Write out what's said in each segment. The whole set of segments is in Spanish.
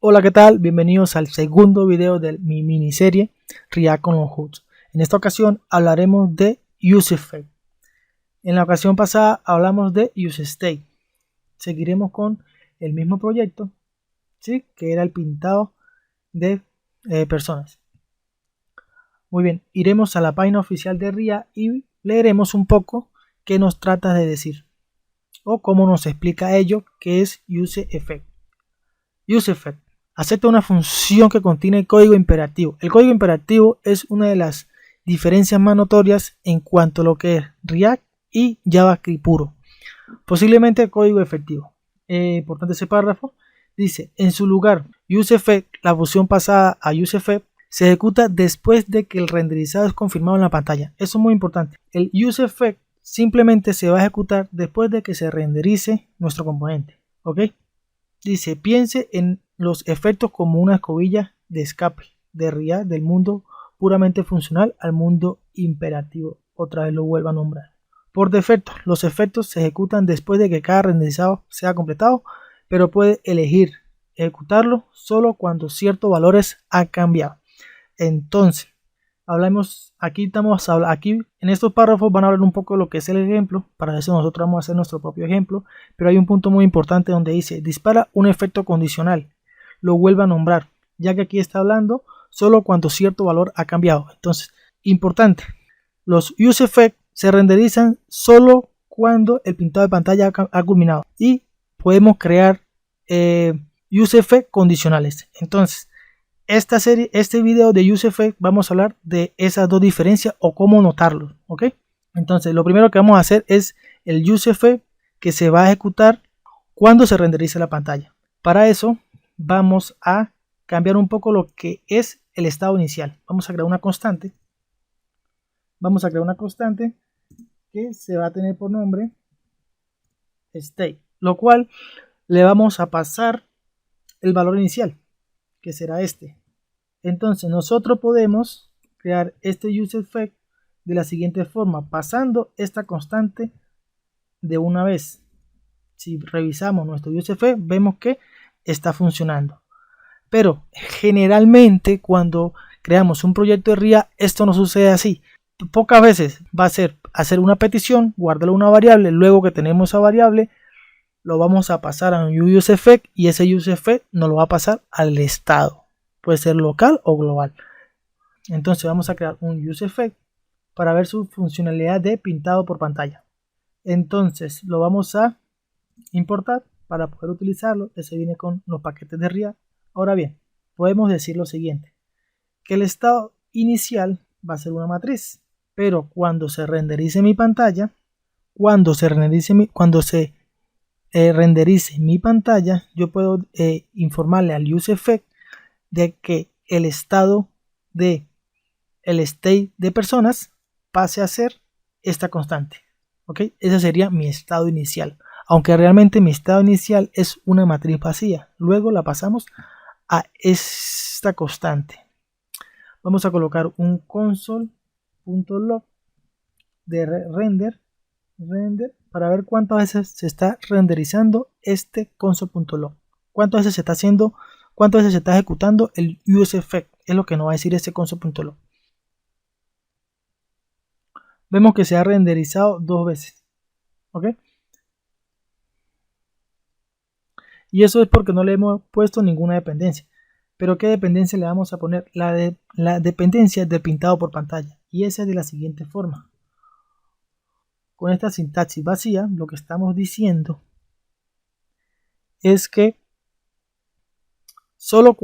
Hola, ¿qué tal? Bienvenidos al segundo video de mi miniserie React con los hooks. En esta ocasión hablaremos de UseEffect. En la ocasión pasada hablamos de UseState. Seguiremos con el mismo proyecto, ¿sí? Que era el pintado de personas. Muy bien, iremos a la página oficial de React y leeremos un poco qué nos trata de decir o cómo nos explica ello qué es UseEffect. UseEffect acepta una función que contiene código imperativo. El código imperativo es una de las diferencias más notorias en cuanto a lo que es React y JavaScript puro. Posiblemente código efectivo. Importante ese párrafo. Dice, en su lugar, UseEffect, la función pasada a UseEffect, se ejecuta después de que el renderizado es confirmado en la pantalla. Eso es muy importante. El UseEffect simplemente se va a ejecutar después de que se renderice nuestro componente. ¿Ok? Dice, piense en los efectos como una escobilla de escape de React del mundo puramente funcional al mundo imperativo. Otra vez lo vuelvo a nombrar. Por defecto, los efectos se ejecutan después de que cada renderizado sea completado, pero puede elegir ejecutarlo solo cuando ciertos valores han cambiado. Entonces, hablamos, aquí en estos párrafos van a hablar un poco de lo que es el ejemplo, para eso nosotros vamos a hacer nuestro propio ejemplo, pero hay un punto muy importante donde dice, dispara un efecto condicional, lo vuelve a nombrar, ya que aquí está hablando solo cuando cierto valor ha cambiado. Entonces, importante, los UseEffect se renderizan solo cuando el pintado de pantalla ha culminado y podemos crear UseEffect condicionales. Entonces, este video de UseEffect vamos a hablar de esas dos diferencias o cómo notarlos, ¿ok? Entonces, lo primero que vamos a hacer es el UseEffect que se va a ejecutar cuando se renderice la pantalla. Para eso, vamos a cambiar un poco lo que es el estado inicial. Vamos a crear una constante. Vamos a crear una constante que se va a tener por nombre state, lo cual le vamos a pasar el valor inicial, que será este. Entonces nosotros podemos crear este UseEffect de la siguiente forma, pasando esta constante de una vez. Si revisamos nuestro UseEffect, vemos que está funcionando. Pero generalmente cuando creamos un proyecto de React, esto no sucede así. Pocas veces va a ser hacer una petición, guardarle una variable, luego que tenemos esa variable, lo vamos a pasar a un UseEffect y ese UseEffect nos lo va a pasar al estado. Puede ser local o global. Entonces vamos a crear un UseEffect para ver su funcionalidad de pintado por pantalla. Entonces lo vamos a importar para poder utilizarlo. Ese viene con los paquetes de React. Ahora bien, podemos decir lo siguiente, que el estado inicial va a ser una matriz, pero cuando se renderice mi pantalla, renderice mi pantalla, yo puedo informarle al UseEffect de que el estado de el state de personas pase a ser esta constante. ¿Ok? Ese sería mi estado inicial. Aunque realmente mi estado inicial es una matriz vacía. Luego la pasamos a esta constante. Vamos a colocar un console.log de render para ver cuántas veces se está renderizando este console.log. Cuántas veces se está haciendo, cuántas veces se está ejecutando el UseEffect. Es lo que nos va a decir ese console.log. Vemos que se ha renderizado 2 veces. ¿Ok? Y eso es porque no le hemos puesto ninguna dependencia. Pero ¿qué dependencia le vamos a poner? La dependencia del pintado por pantalla. Y esa es de la siguiente forma. Con esta sintaxis vacía, lo que estamos diciendo es que solo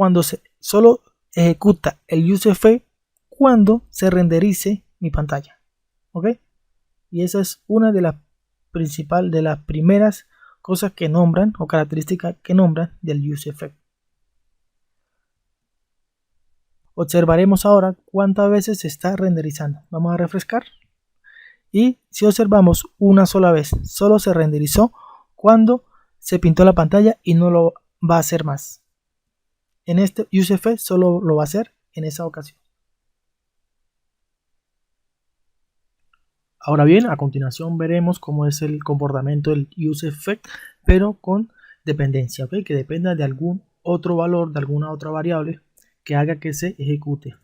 ejecuta el UseEffect cuando se renderice mi pantalla. ¿Ok? Y esa es una de las primeras cosas que nombran o características que nombran del UseEffect. Observaremos ahora cuántas veces se está renderizando. Vamos a refrescar. Y si observamos una sola vez, solo se renderizó cuando se pintó la pantalla y no lo va a hacer más. En este UseEffect solo lo va a hacer en esa ocasión. Ahora bien, a continuación veremos cómo es el comportamiento del UseEffect, pero con dependencia, ¿ok? Que dependa de algún otro valor de alguna otra variable que haga que se ejecute.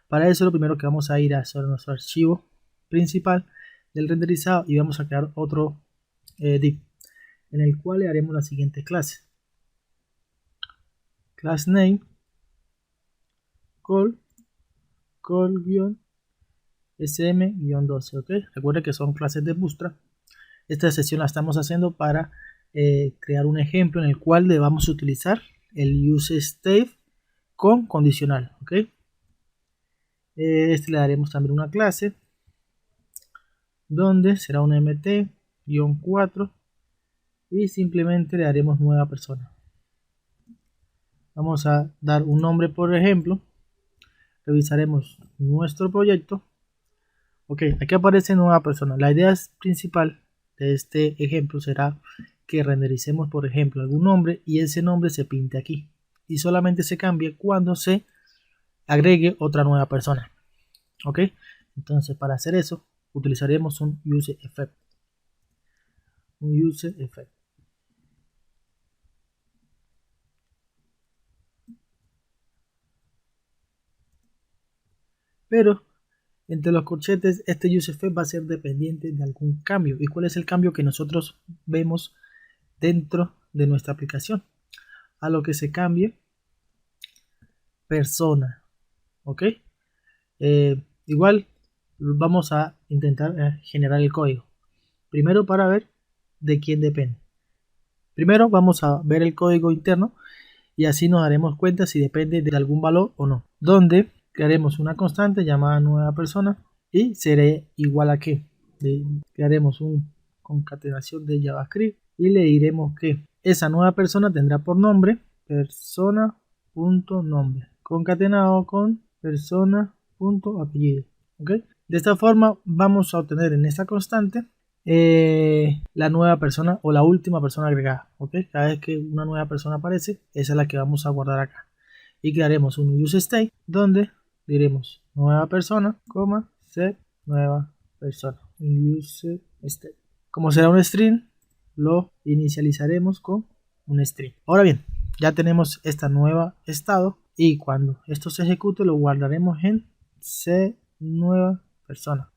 Para eso lo primero que vamos a ir a hacer nuestro archivo principal del renderizado y vamos a crear otro div en el cual le haremos la siguiente clase. Class name call sm-12, ¿ok? Recuerden que son clases de Bootstrap. Esta sesión la estamos haciendo para crear un ejemplo en el cual le vamos a utilizar el useState con condicional, ¿ok? Este le daremos también una clase donde será un mt-4 y simplemente le daremos nueva persona. Vamos a dar un nombre, por ejemplo. Revisaremos nuestro proyecto. Ok, aquí aparece nueva persona. La idea principal de este ejemplo será que rendericemos, por ejemplo, algún nombre y ese nombre se pinte aquí. Y solamente se cambie cuando se agregue otra nueva persona. Ok, entonces para hacer eso utilizaremos un useEffect. Pero entre los corchetes este useEffect va a ser dependiente de algún cambio. ¿Y cuál es el cambio que nosotros vemos dentro de nuestra aplicación? A lo que se cambie persona. Ok, igual vamos a intentar generar el código primero para ver de quién depende. Primero vamos a ver el código interno y así nos daremos cuenta si depende de algún valor o no, donde crearemos una constante llamada nueva persona y será igual a que crearemos una concatenación de JavaScript y le diremos que esa nueva persona tendrá por nombre persona.nombre concatenado con persona.apellido. ¿Okay? De esta forma vamos a obtener en esta constante la nueva persona o la última persona agregada. ¿Okay? Cada vez que una nueva persona aparece, esa es la que vamos a guardar acá. Y crearemos un useState donde diremos nueva persona, set nueva persona. useState. Como será un string, lo inicializaremos con un string. Ahora bien, ya tenemos esta nueva estado y cuando esto se ejecute lo guardaremos en set nueva persona.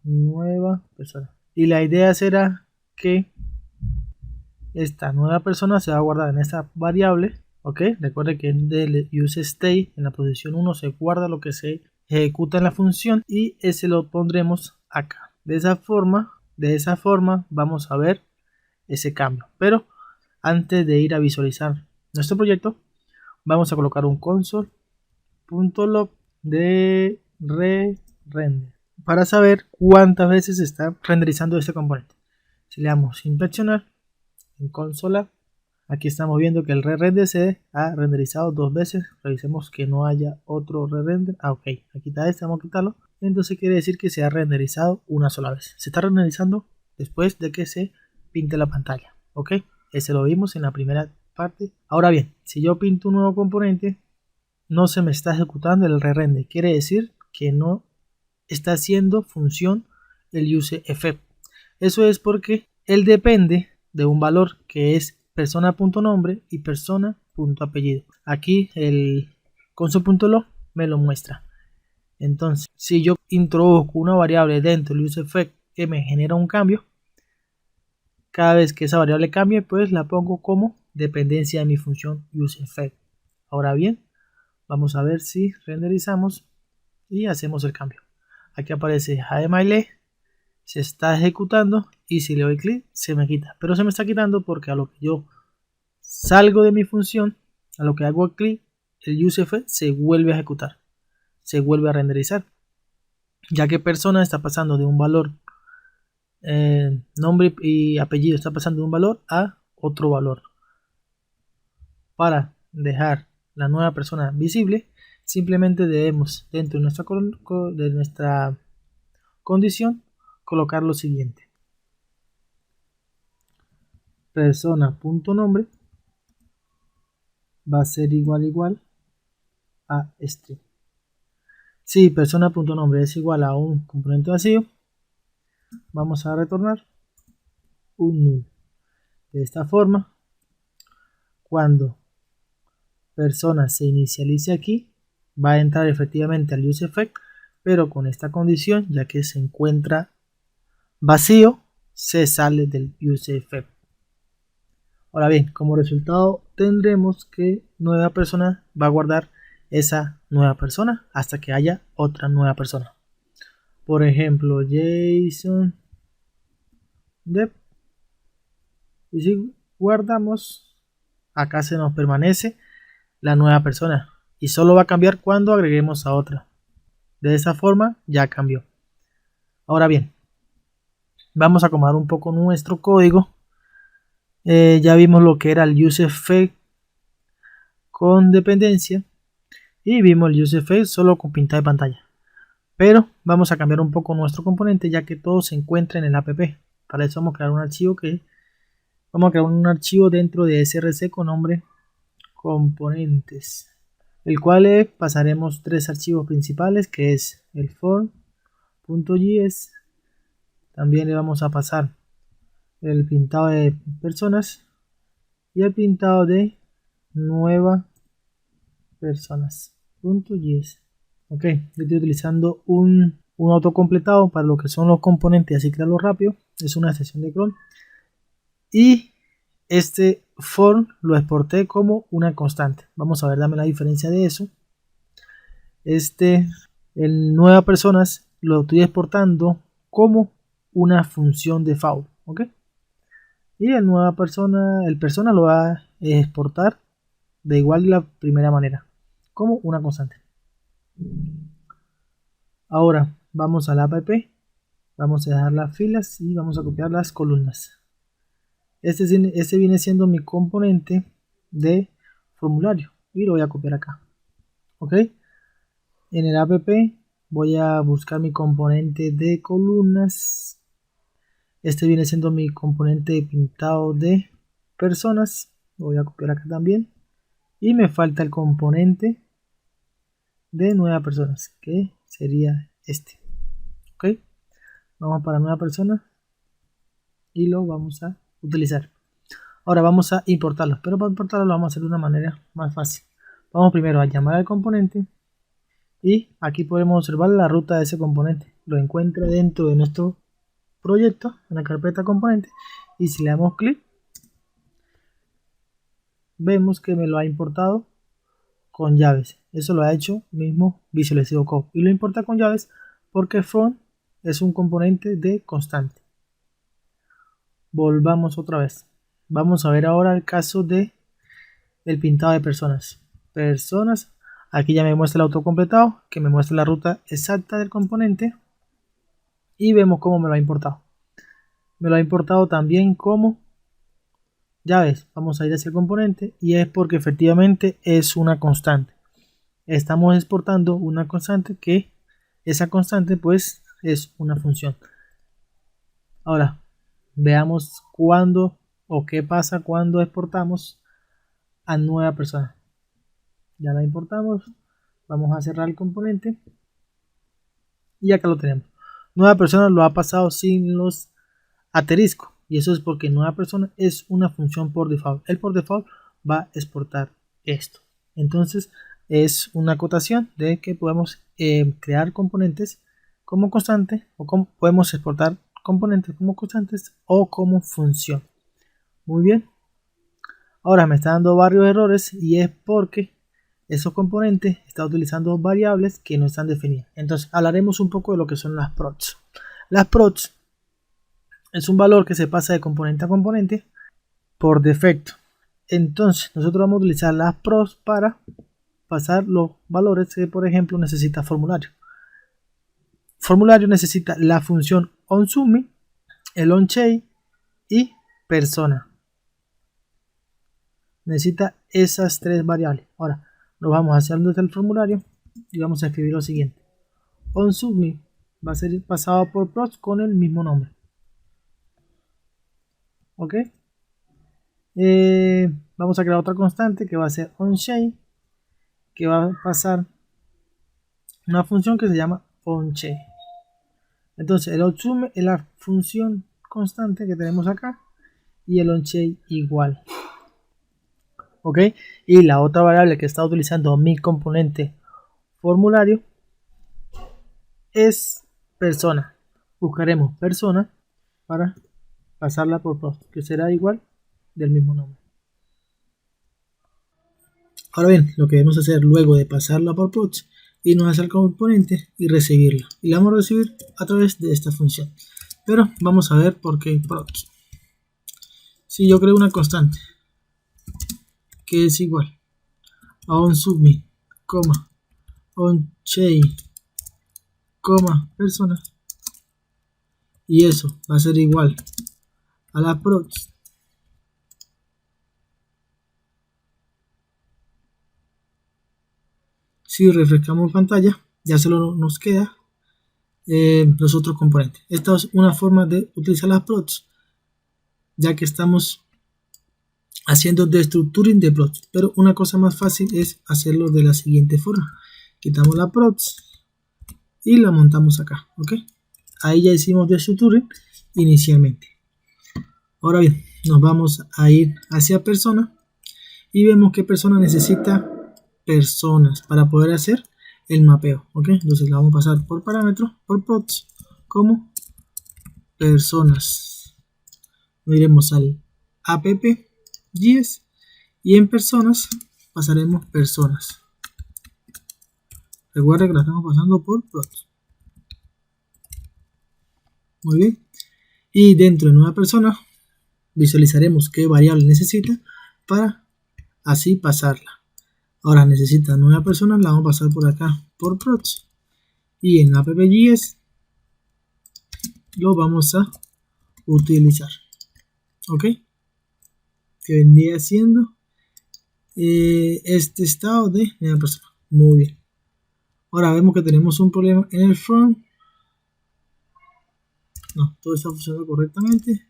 Y la idea será que esta nueva persona se va a guardar en esta variable. Ok, recuerde que en del useState en la posición 1 se guarda lo que se ejecuta en la función y ese lo pondremos acá. De esa forma vamos a ver ese cambio. Pero antes de ir a visualizar nuestro proyecto, vamos a colocar un console.log de re-render para saber cuántas veces se está renderizando este componente. Si le damos inspeccionar en consola, aquí estamos viendo que el re-render se ha renderizado 2 veces. Revisemos que no haya otro re-render. Ok, aquí está este, vamos a quitarlo. Entonces quiere decir que se ha renderizado una sola vez. Se está renderizando después de que se pinte la pantalla. Ok, ese lo vimos en la primera parte. Ahora bien, si yo pinto un nuevo componente, no se me está ejecutando el re-render. Quiere decir que no está haciendo función el useEffect. Eso es porque él depende de un valor que es persona.nombre y persona.apellido. Aquí el console.log me lo muestra. Entonces, si yo introduzco una variable dentro del useEffect que me genera un cambio, cada vez que esa variable cambie, pues la pongo como dependencia de mi función useEffect. Ahora bien, vamos a ver si renderizamos y hacemos el cambio. Aquí aparece HML, se está ejecutando y si le doy clic se me quita. Pero se me está quitando porque a lo que yo salgo de mi función, a lo que hago clic, el useEffect se vuelve a ejecutar, se vuelve a renderizar. Ya que persona está pasando de un valor, nombre y apellido está pasando de un valor a otro valor. Para dejar la nueva persona visible, simplemente debemos dentro de nuestra condición colocar lo siguiente: persona.nombre va a ser igual a string. Si persona.nombre es igual a un componente vacío, vamos a retornar un null. De esta forma, cuando persona se inicialice aquí, va a entrar efectivamente al useEffect, pero con esta condición, ya que se encuentra vacío, se sale del useEffect. Ahora bien, como resultado tendremos que nueva persona va a guardar esa nueva persona hasta que haya otra nueva persona. Por ejemplo, JSON dep, y si guardamos, acá se nos permanece la nueva persona y solo va a cambiar cuando agreguemos a otra. De esa forma ya cambió. Ahora bien, vamos a acomodar un poco nuestro código. Ya vimos lo que era el useEffect con dependencia y vimos el useEffect solo con pinta de pantalla. Pero vamos a cambiar un poco nuestro componente, ya que todo se encuentra en el app. Para eso vamos a crear un archivo dentro de src con nombre componentes, el cual pasaremos tres archivos principales, que es el form.js. También le vamos a pasar el pintado de personas y el pintado de nueva personas.js. Ok, yo estoy utilizando un autocompletado para lo que son los componentes, así crearlo rápido. Es una extensión de cron. Y este form lo exporté como una constante. Vamos a ver, dame la diferencia de eso. El nueva personas lo estoy exportando como una función de default, ¿ok? Y el persona lo va a exportar de igual la primera manera, como una constante. Ahora vamos a la app, vamos a dejar las filas y vamos a copiar las columnas. Este viene siendo mi componente de formulario y lo voy a copiar acá. Ok, en el app voy a buscar mi componente de columnas. Este viene siendo mi componente de pintado de personas. Lo voy a copiar acá también. Y me falta el componente de nueva personas, que sería este. Ok, vamos para nueva persona y lo vamos a utilizar. Ahora vamos a importarlos, pero para importarlos lo vamos a hacer de una manera más fácil. Vamos primero a llamar al componente y aquí podemos observar la ruta de ese componente. Lo encuentra dentro de nuestro proyecto, en la carpeta componente, y si le damos clic, vemos que me lo ha importado con llaves. Eso lo ha hecho mismo Visual Studio Code y lo importa con llaves porque from es un componente de constante. Volvamos otra vez. Vamos a ver ahora el caso de el pintado de personas. Aquí ya me muestra el autocompletado, que me muestra la ruta exacta del componente y vemos cómo me lo ha importado. Me lo ha importado también como llaves. Vamos a ir hacia el componente y es porque efectivamente es una constante. Estamos exportando una constante que esa constante pues es una función. Ahora veamos cuándo o qué pasa cuando exportamos a nueva persona. Ya la importamos, vamos a cerrar el componente y acá lo tenemos. Nueva persona lo ha pasado sin los asteriscos y eso es porque nueva persona es una función por default. El por default va a exportar esto. Entonces es una acotación de que podemos crear componentes como constante o podemos exportar componentes como constantes o como función. Muy bien. Ahora me está dando varios errores y es porque esos componentes están utilizando variables que no están definidas. Entonces hablaremos un poco de lo que son las props. Las props es un valor que se pasa de componente a componente por defecto. Entonces nosotros vamos a utilizar las props para pasar los valores que por ejemplo necesita formulario. Formulario necesita la función onSubmit, el onChange y persona. Necesita esas tres variables. Ahora nos vamos hacia el formulario y vamos a escribir lo siguiente: onSubmit va a ser pasado por props con el mismo nombre. Ok, vamos a crear otra constante que va a ser onChange, que va a pasar una función que se llama onChange. Entonces el onSubmit es la función constante que tenemos acá y el onChange igual. ¿ok? Y la otra variable que está utilizando mi componente formulario es persona. Buscaremos persona para pasarla por props, que será igual del mismo nombre. Ahora bien, lo que debemos hacer luego de pasarla por props, irnos hacia el componente y recibirla. Y la vamos a recibir a través de esta función. Pero vamos a ver por qué props. Si yo creo una constante que es igual a un submit, on chain, persona, y eso va a ser igual a la props, si refrescamos pantalla ya solo nos queda los otros componentes. Esta es una forma de utilizar las props, ya que estamos haciendo destructuring de props, pero una cosa más fácil es hacerlo de la siguiente forma. Quitamos la props y la montamos acá, ¿ok? Ahí ya hicimos destructuring inicialmente. Ahora bien, nos vamos a ir hacia persona y vemos que persona necesita personas para poder hacer el mapeo, ¿ok? Entonces la vamos a pasar por parámetros, por props, como personas. Nos iremos al app.js y en personas pasaremos personas. Recuerda que la estamos pasando por props. Muy bien. Y dentro de nueva persona visualizaremos qué variable necesita para así pasarla. Ahora necesita nueva persona, la vamos a pasar por acá por props. Y en app.js lo vamos a utilizar. ¿Ok? Que vendría siendo este estado de nueva persona. Muy bien. Ahora vemos que tenemos un problema en el front. No, todo está funcionando correctamente.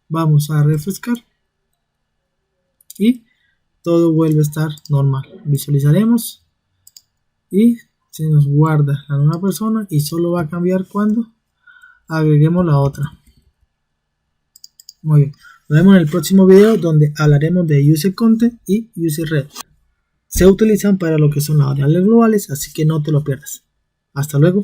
Vamos a refrescar y todo vuelve a estar normal. Visualizaremos y se nos guarda la nueva persona y solo va a cambiar cuando agreguemos la otra. Muy bien, nos vemos en el próximo video donde hablaremos de user content y user red. Se utilizan para lo que son las variables globales, así que no te lo pierdas. Hasta luego.